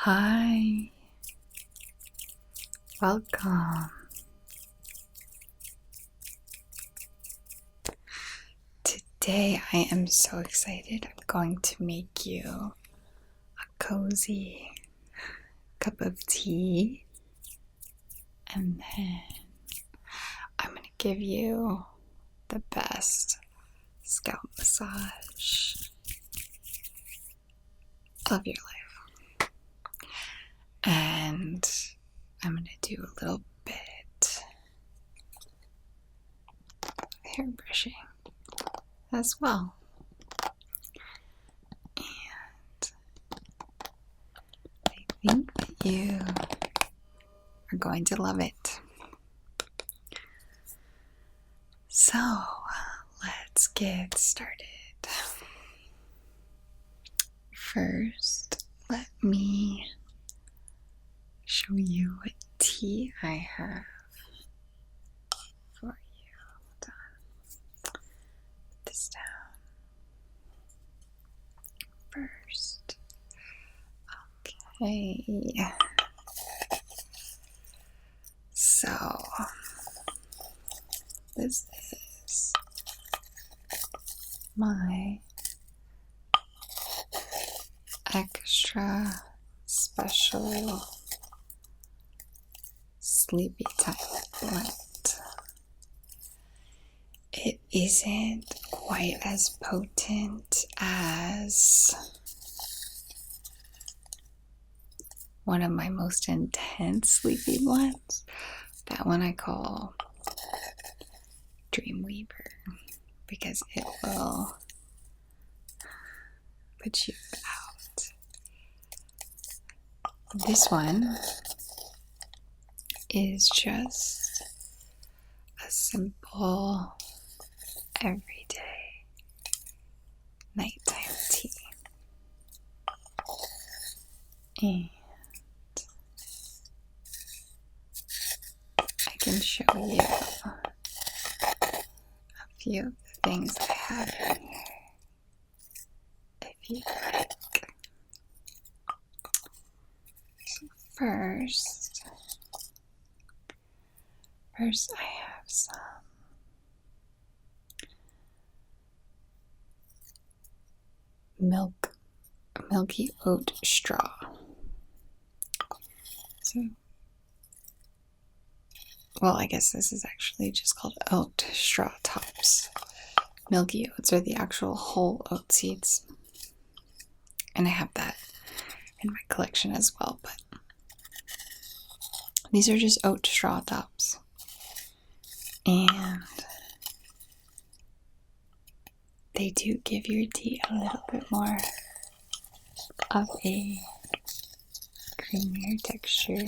Hi, welcome. Today I am so excited. I'm going to make you a cozy cup of tea, and then I'm going to give you the best scalp massage of your life. And I'm going to do a little bit of hair brushing as well. And I think that you are going to love it. So let's get started. First, let me show you what tea I have for you. Hold on. Put this down first. Okay. So, this is my extra special sleepy time blend. It isn't quite as potent as one of my most intense sleepy blends. That one I call Dreamweaver, because it will put you out. This one is just a simple everyday nighttime tea. And I can show you a few of the things I have in here if you like. So first I have some milky oat straw. Well, I guess this is actually just called oat straw tops. Milky oats are the actual whole oat seeds, and I have that in my collection as well, but these are just oat straw tops. And they do give your tea a little bit more of a creamier texture.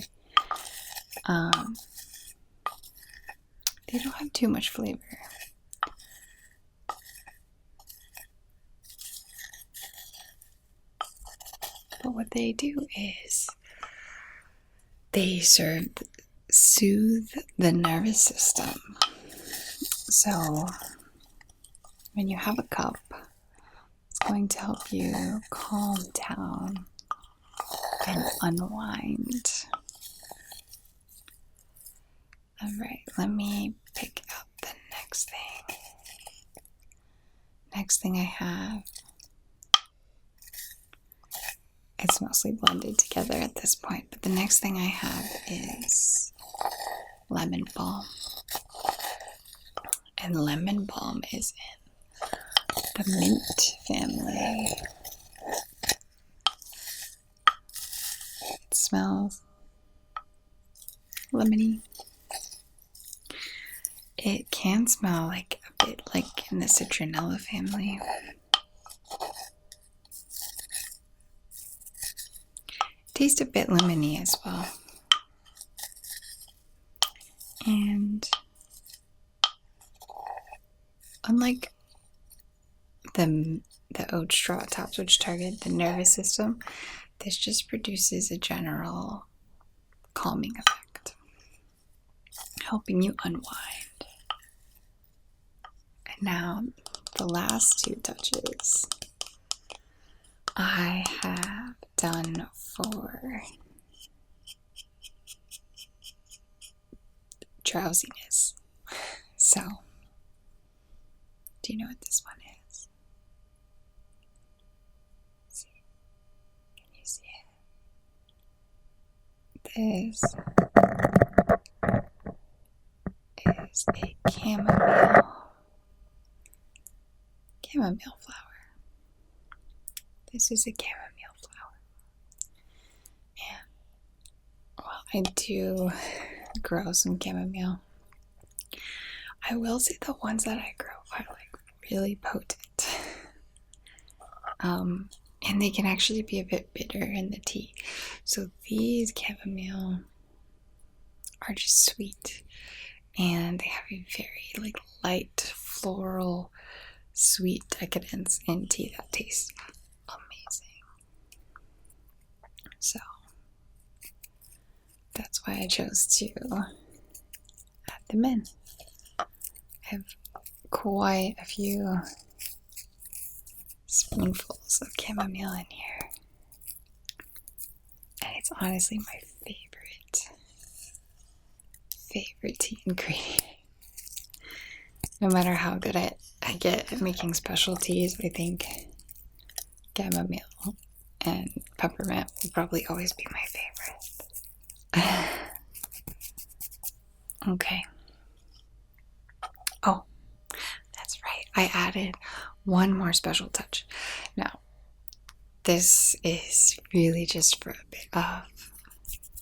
They don't have too much flavor. But what they do is they soothe the nervous system. So when you have a cup, it's going to help you calm down and unwind. Alright, let me pick up the next thing. Next thing I have, it's mostly blended together at this point, but the next thing I have is lemon balm. And lemon balm is in the mint family. It smells lemony. It can smell like a bit like in the citronella family. Taste a bit lemony as well. And unlike the oat straw tops, which target the nervous system, this just produces a general calming effect, helping you unwind. And now the last two touches, I have done for drowsiness. So, do you know what this one is? Let's see. Can you see it? This is a chamomile flower. This is a chamomile flower. And, well, I do grow some chamomile. I will say the ones that I grow are like really potent. And they can actually be a bit bitter in the tea. So these chamomile are just sweet. And they have a very like light, floral, sweet decadence in tea that tastes amazing. So that's why I chose to add them in. I have quite a few spoonfuls of chamomile in here. And it's honestly my favorite tea ingredient. No matter how good I get at making special teas, I think chamomile and peppermint will probably always be my favorite. Okay. Oh, that's right. I added one more special touch. Now, this is really just for a bit of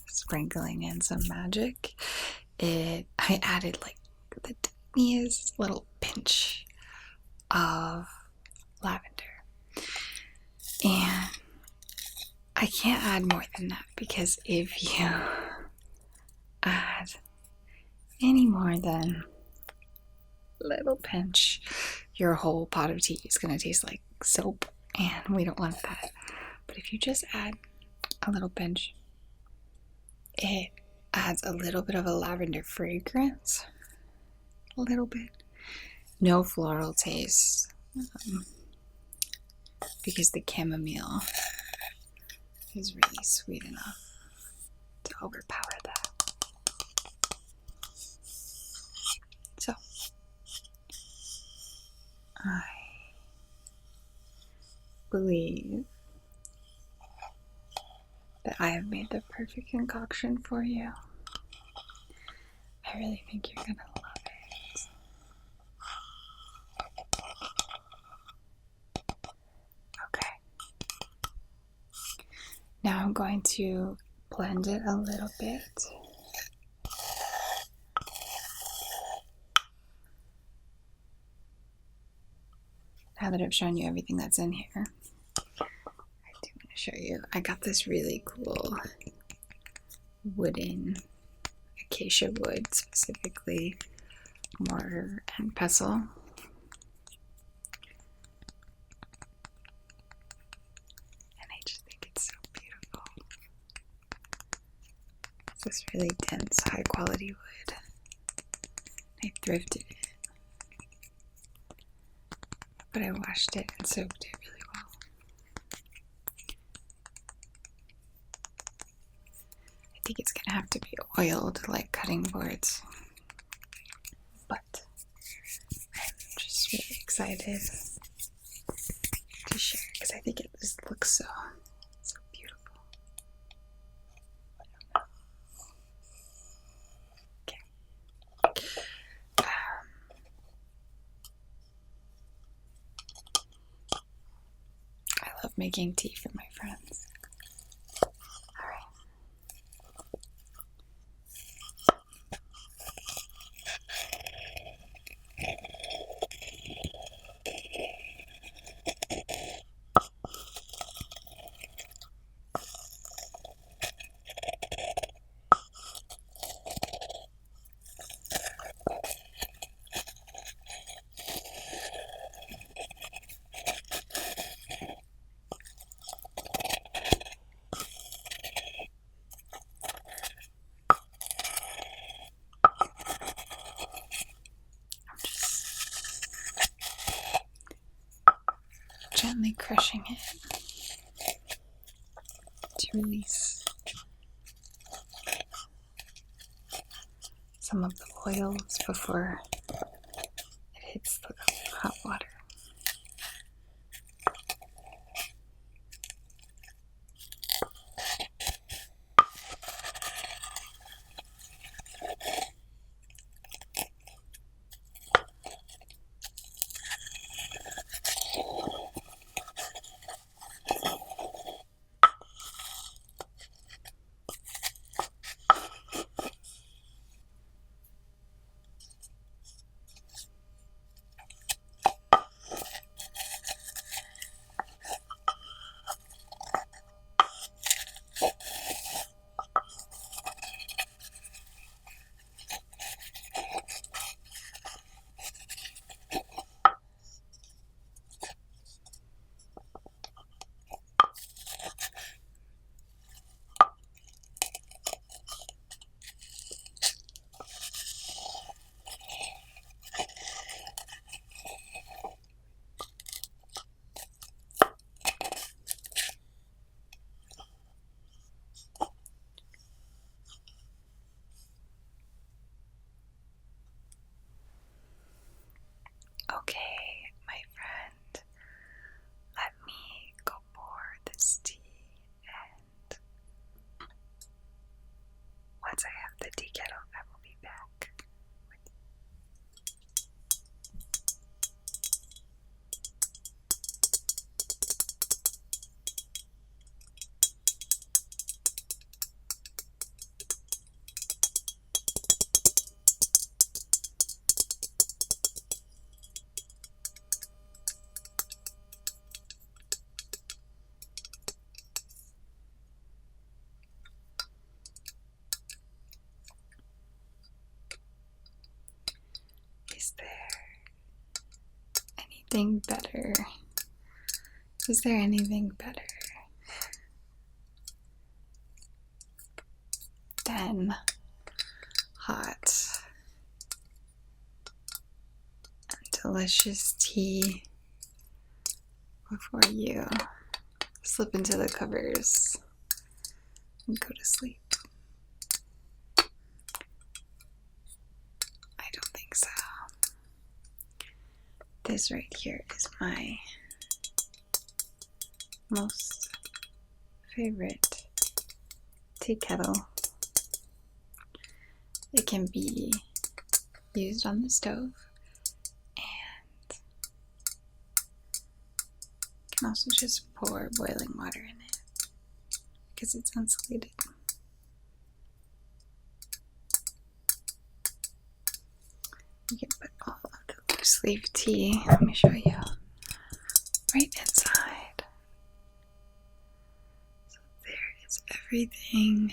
sprinkling in some magic. I added like the tiniest little pinch of lavender. And I can't add more than that, because if you add any more than a little pinch, your whole pot of tea is going to taste like soap, and we don't want that. But if you just add a little pinch, it adds a little bit of a lavender fragrance, a little bit. No floral taste, because the chamomile is really sweet enough to overpower that. So, I believe that I have made the perfect concoction for you. I really think you're gonna love it. Okay. Now I'm going to blend it a little bit. Now that I've shown you everything that's in here, I do want to show you. I got this really cool wooden, acacia wood specifically, mortar and pestle. And I just think it's so beautiful. It's this really dense, high quality wood. I thrifted it, but I washed it and soaked it really well. I think it's gonna have to be oiled like cutting boards, but I'm just really excited to share, because I think it just looks so beautiful. Okay. I love making tea for my friends. All right. Gently crushing it. release some of the oils before it hits the hot water. Okay, my friend, let me go pour this tea, and once I have the tea kettle, I will be back. Is there anything better? Is there anything better than hot and delicious tea before you slip into the covers and go to sleep? I don't think so. This right here is my most favorite tea kettle. It can be used on the stove, and you can also just pour boiling water in it because it's insulated. You can put all of the loose leaf tea, let me show you, right inside. So there is everything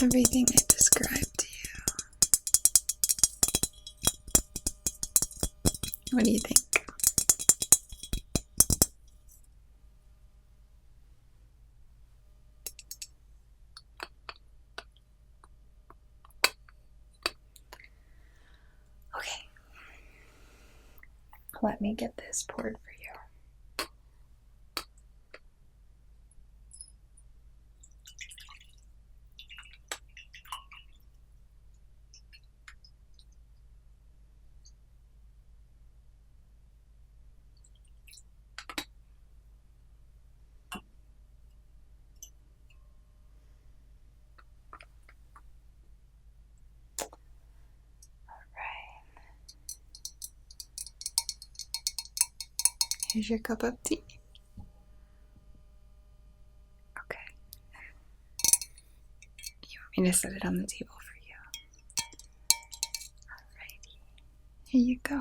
I described to you. What do you think? Okay, let me get this poured for you. Here's your cup of tea. Okay. You want me to set it on the table for you? Alrighty. Here you go.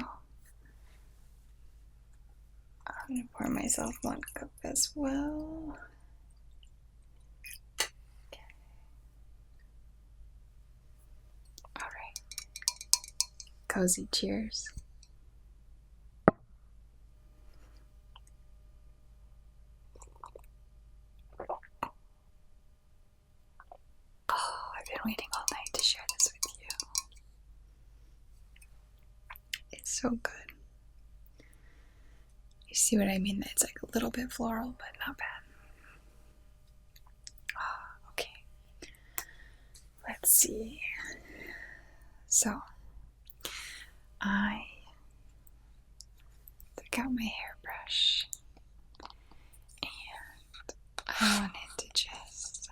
I'm gonna pour myself one cup as well. Okay. Alright. Cozy cheers. I've been waiting all night to share this with you. It's so good. You see what I mean? It's like a little bit floral, but not bad. see. So I took out my hairbrush and I wanted to just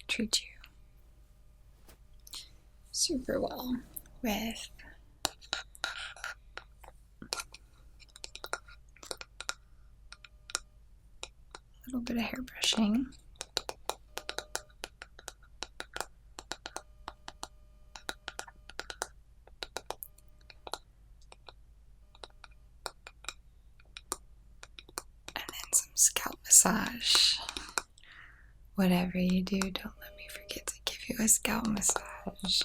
treat you super well with a little bit of hair brushing. And then some scalp massage. Whatever you do, don't let me forget to give you a scalp massage.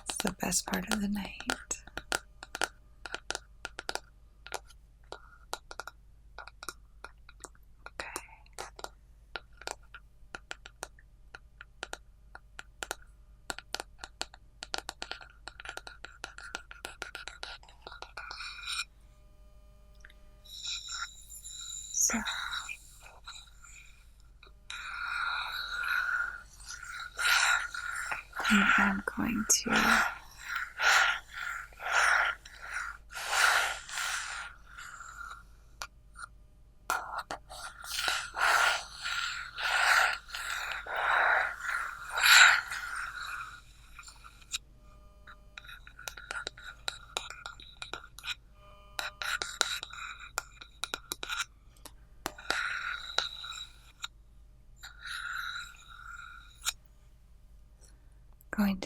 It's the best part of the night. So and I'm going to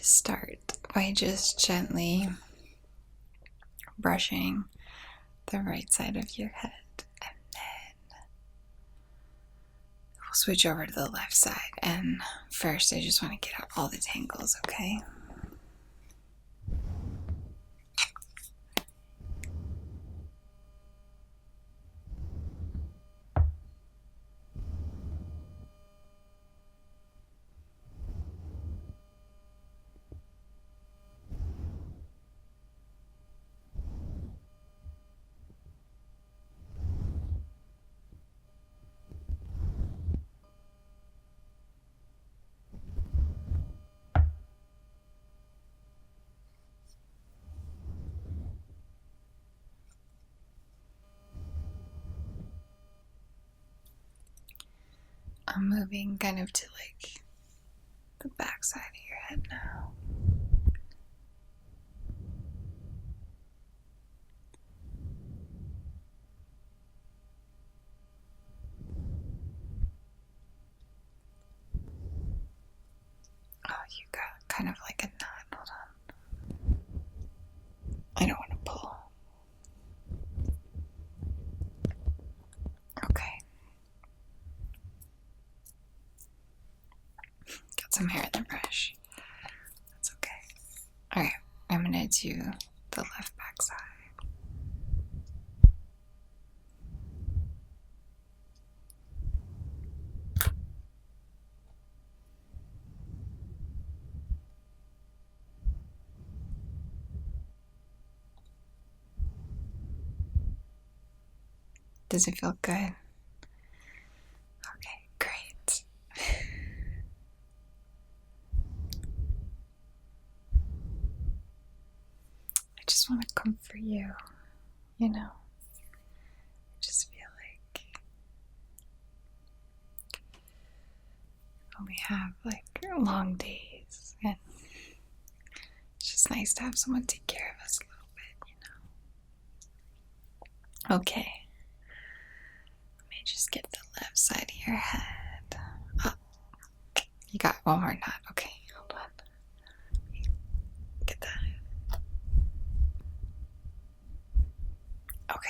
start by just gently brushing the right side of your head, and then we'll switch over to the left side. And first, I just want to get out all the tangles, okay? I'm moving kind of to like the back side of your head now. Oh, you got kind of like a knot. Hold on. I don't want to pull. Okay. Got some hair in the brush. That's okay. Alright, I'm gonna do the left back side. Does it feel good? Okay, great. I just want to comfort you, you know? I just feel like when we have like long days, and it's just nice to have someone take care of us a little bit, you know? Okay. Let me just get the left side of your head up. You got one more knot. Okay, hold on. Get that. Okay.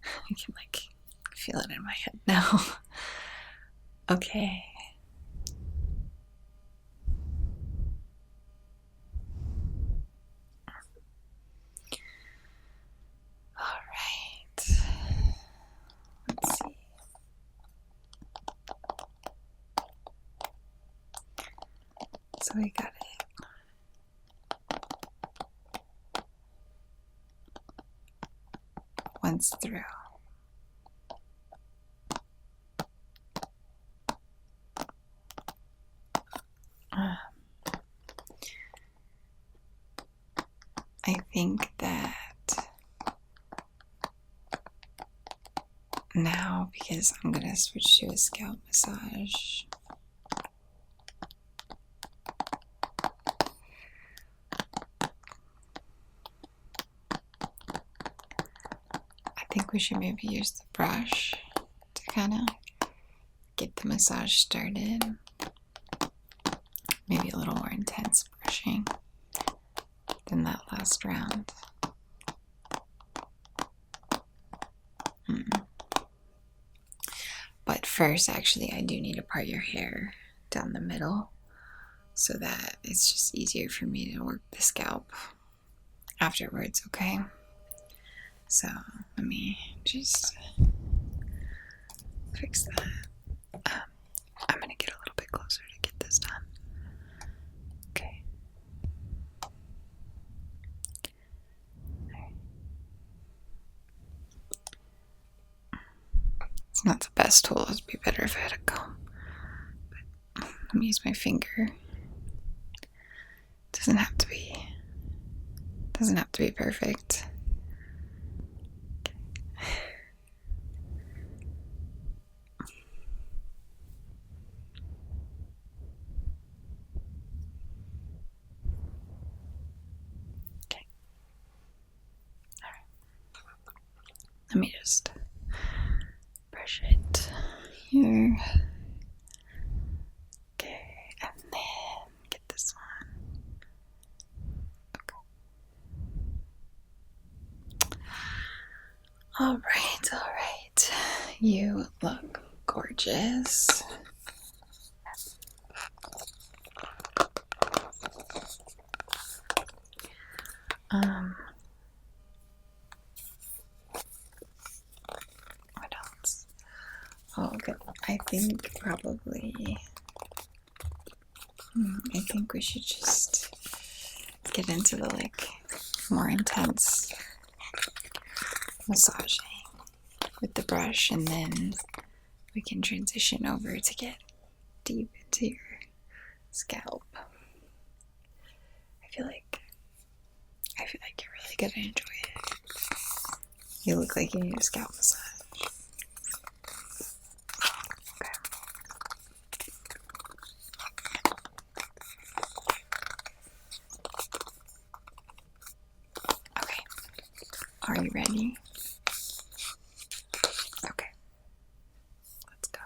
I can like feel it in my head now. Okay. All right. Let's see. So we got it once through. now, because I'm going to switch to a scalp massage, I think we should maybe use the brush to kind of get the massage started. Maybe a little more intense brushing than that last round. But first, actually, I do need to part your hair down the middle so that it's just easier for me to work the scalp afterwards, okay? So let me just fix that. I'm gonna get a little bit closer to get this done. Okay. It's not the best tool. It'd be better if I had a comb. But let me use my finger. Doesn't have to be perfect. Okay. All right. Let me just brush it here. Okay, and then get this one. Okay. All right. You look gorgeous. What else? Oh, good. I think we should just get into the more intense massaging with the brush, and then we can transition over to get deep into your scalp. I feel like you're really gonna enjoy it. You look like you need a scalp massage. Okay. Are you ready? Okay. Let's go.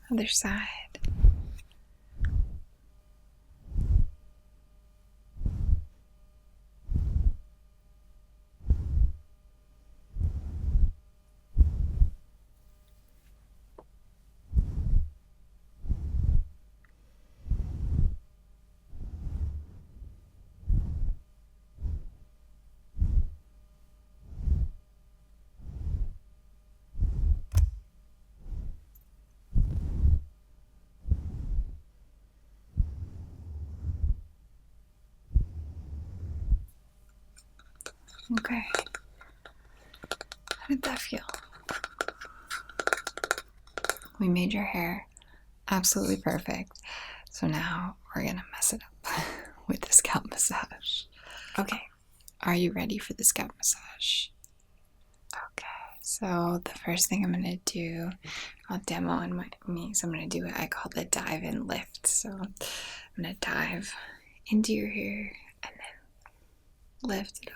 Other side. Okay. How did that feel? We made your hair absolutely perfect. So now we're gonna mess it up with the scalp massage. Okay. Are you ready for the scalp massage? Okay. So the first thing I'm gonna do, I'll demo in me. So I'm gonna do what I call the dive and lift. So I'm gonna dive into your hair and then lift it up.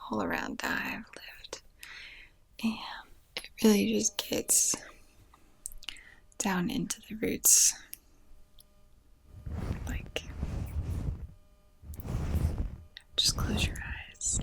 All around dive, lift, and it really just gets down into the roots. Just close your eyes.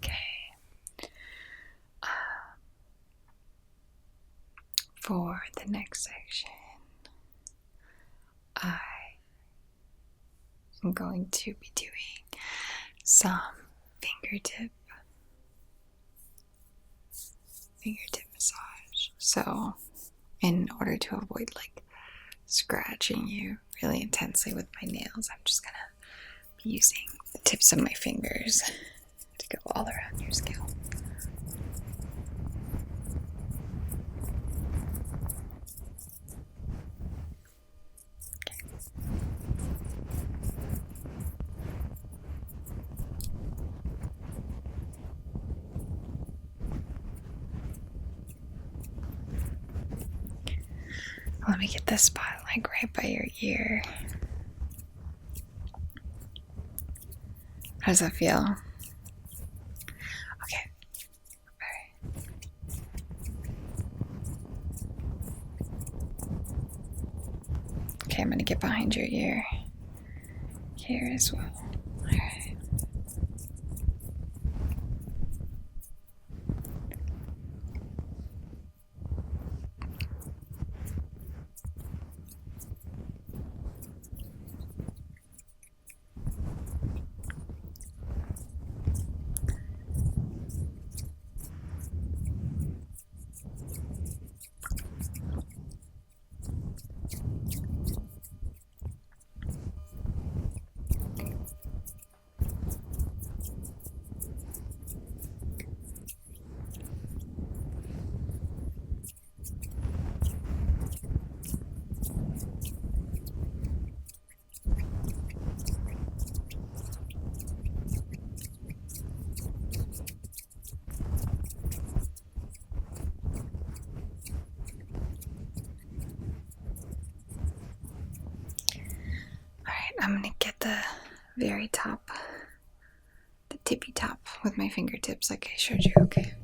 Okay. For the next section, I am going to be doing some fingertip massage. So, in order to avoid like scratching you really intensely with my nails, I'm just gonna be using the tips of my fingers to go all around your scalp. Let me get this spot like right by your ear. How does that feel? Okay. Alright. Okay, I'm gonna get behind your ear here as well. Alright. I'm gonna get the very top, the tippy top with my fingertips like I showed you, okay?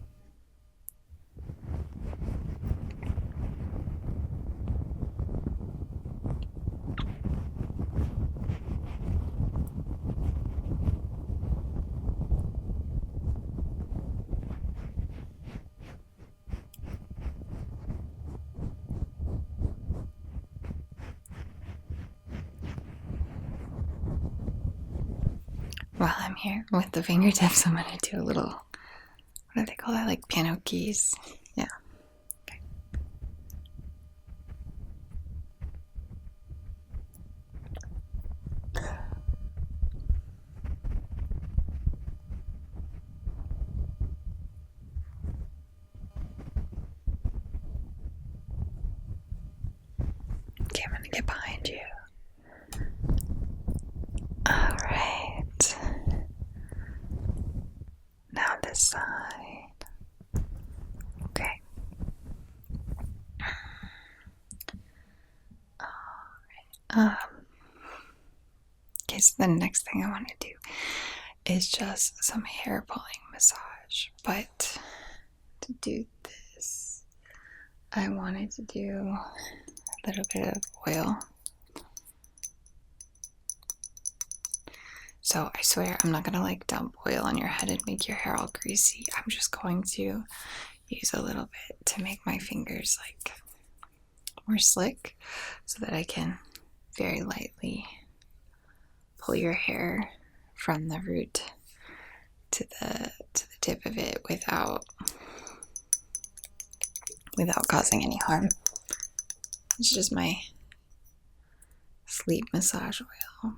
While I'm here with the fingertips, I'm gonna do a little, what do they call that? Like piano keys. Yeah. Okay. Okay, I'm gonna get behind you. Alright. Now this side. Okay. Alright. Okay, so the next thing I want to do is just some hair pulling massage. But to do this, I wanted to do a little bit of oil. So I swear I'm not gonna like dump oil on your head and make your hair all greasy. I'm just going to use a little bit to make my fingers like more slick so that I can very lightly pull your hair from the root to the tip of it without causing any harm. It's just my sleep massage oil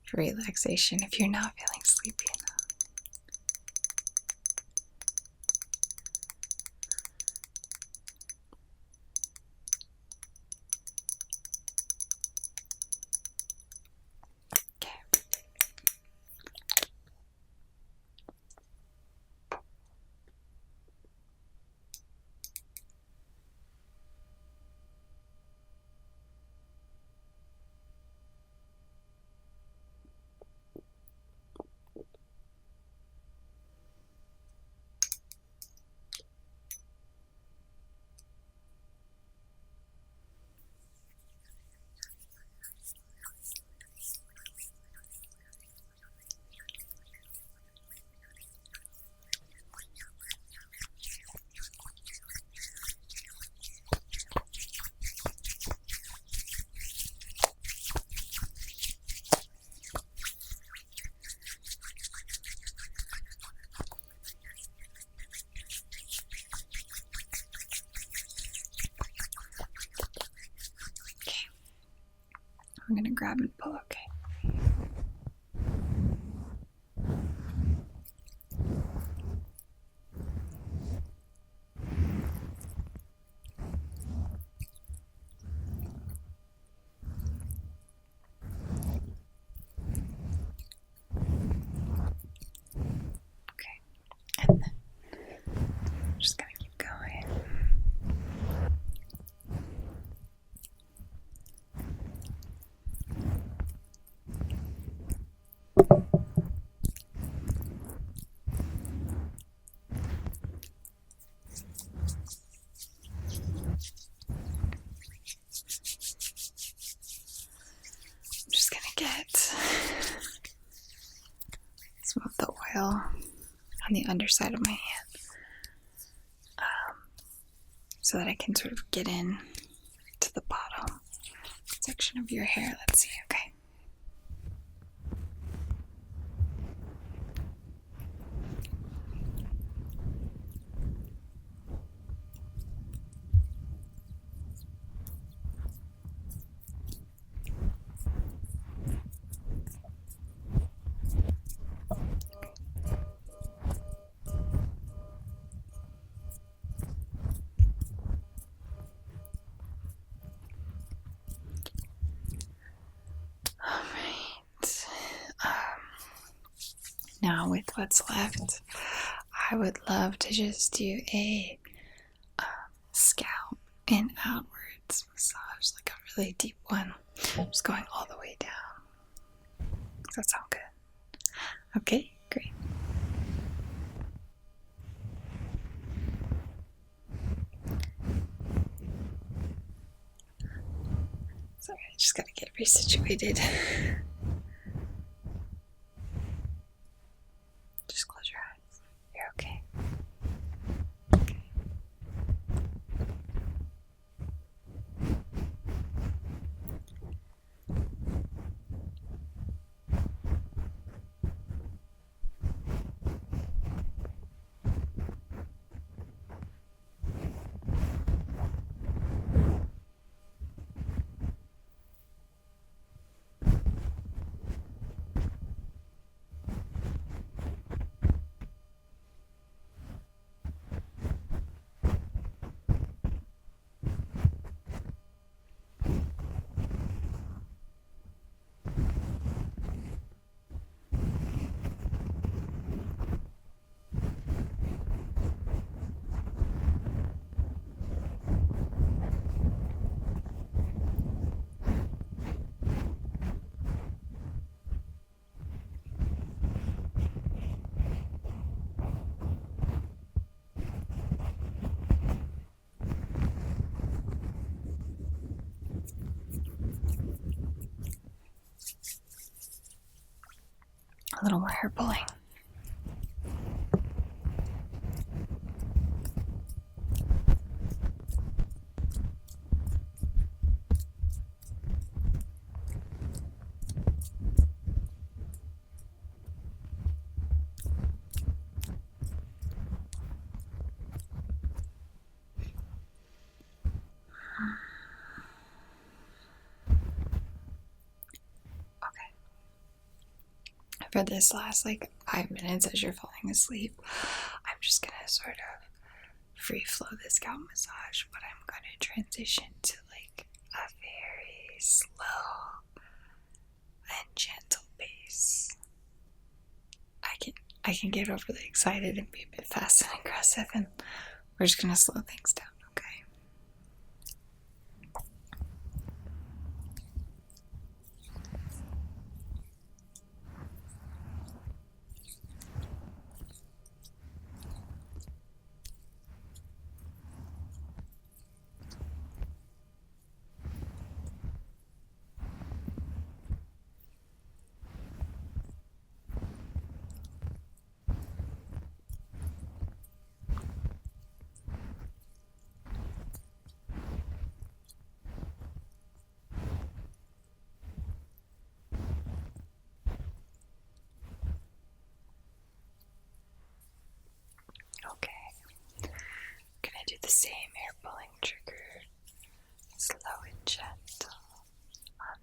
for relaxation if you're not feeling sleepy enough. I'm gonna grab and pull, okay. Okay, and then I'm just gonna keep going. I'm just gonna get some of the oil on the underside of my hand, so that I can sort of get in to the bottom section of your hair. Let's see, okay. Now with what's left, I would love to just do a scalp and outwards massage, like a really deep one, just going all the way down. Does that sound good? Okay, great. Sorry, I just gotta get resituated. Just close your eyes. You're okay. A little more hair pulling. For this last like 5 minutes as you're falling asleep, I'm just gonna sort of free flow this scalp massage, but I'm gonna transition to like a very slow and gentle pace. I can get overly excited and be a bit fast and aggressive, and we're just gonna slow things down, okay? Okay, I'm gonna do the same hair pulling trigger, slow and gentle, on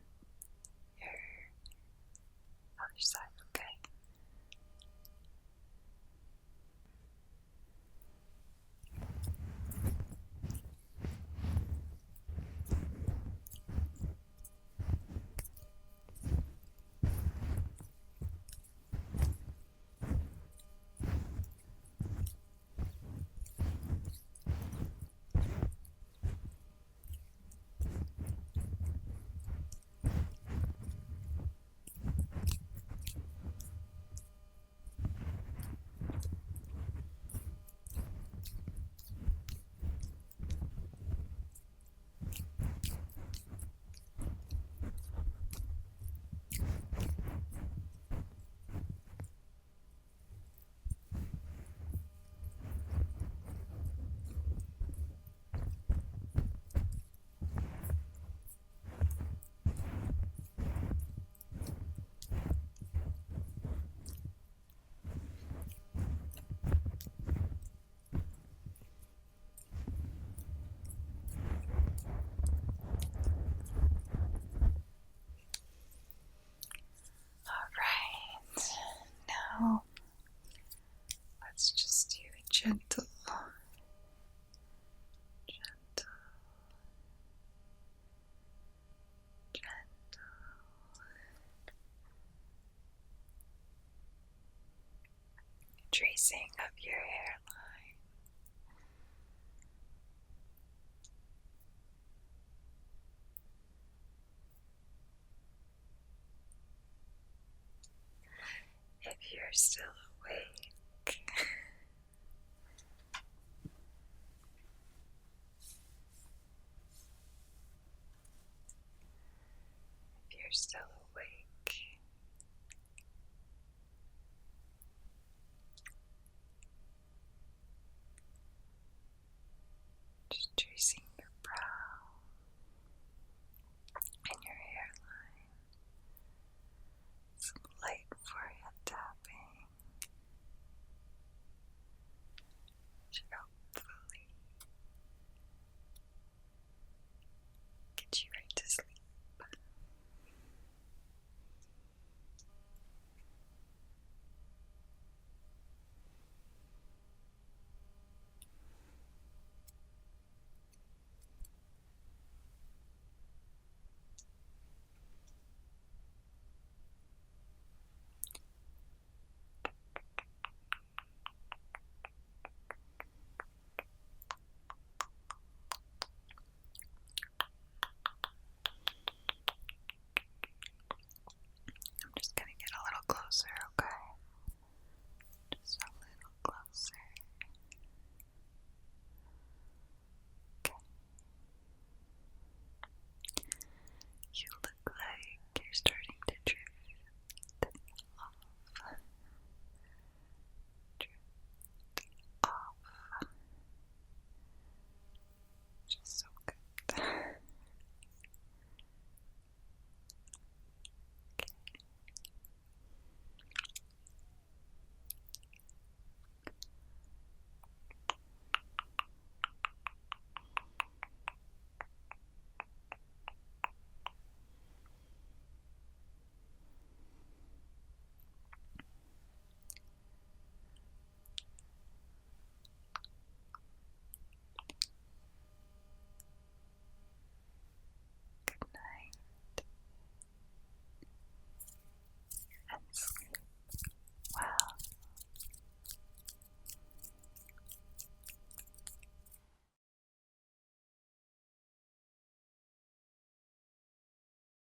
tracing of your hairline. If you're still awake,